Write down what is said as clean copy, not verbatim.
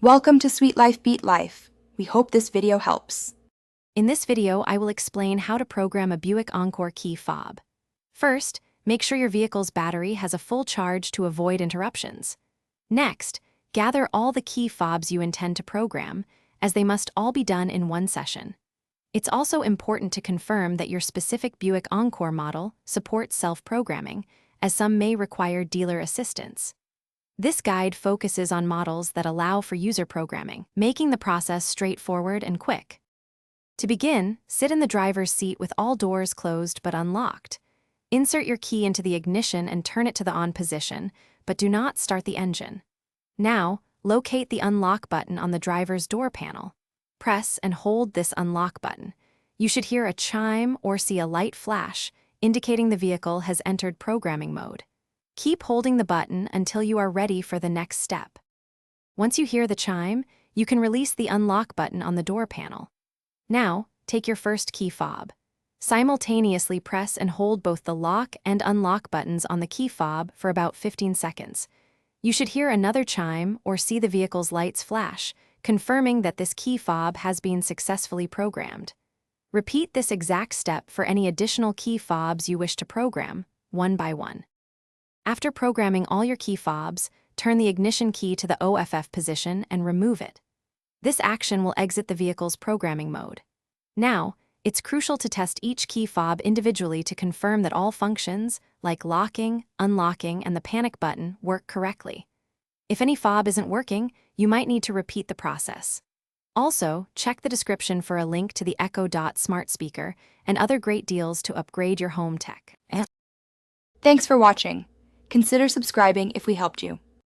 Welcome to Sweet Life Beat Life. We hope this video helps. In this video, I will explain how to program a Buick Encore key fob. First, make sure your vehicle's battery has a full charge to avoid interruptions. Next, gather all the key fobs you intend to program, as they must all be done in one session. It's also important to confirm that your specific Buick Encore model supports self-programming, as some may require dealer assistance. This guide focuses on models that allow for user programming, making the process straightforward and quick. To begin, sit in the driver's seat with all doors closed but unlocked. Insert your key into the ignition and turn it to the on position, but do not start the engine. Now, locate the unlock button on the driver's door panel. Press and hold this unlock button. You should hear a chime or see a light flash, indicating the vehicle has entered programming mode. Keep holding the button until you are ready for the next step. Once you hear the chime, you can release the unlock button on the door panel. Now, take your first key fob. Simultaneously press and hold both the lock and unlock buttons on the key fob for about 15 seconds. You should hear another chime or see the vehicle's lights flash, confirming that this key fob has been successfully programmed. Repeat this exact step for any additional key fobs you wish to program, one by one. After programming all your key fobs, turn the ignition key to the OFF position and remove it. This action will exit the vehicle's programming mode. Now, it's crucial to test each key fob individually to confirm that all functions, like locking, unlocking, and the panic button, work correctly. If any fob isn't working, you might need to repeat the process. Also, check the description for a link to the Echo Dot smart speaker and other great deals to upgrade your home tech. Thanks for watching. Consider subscribing if we helped you.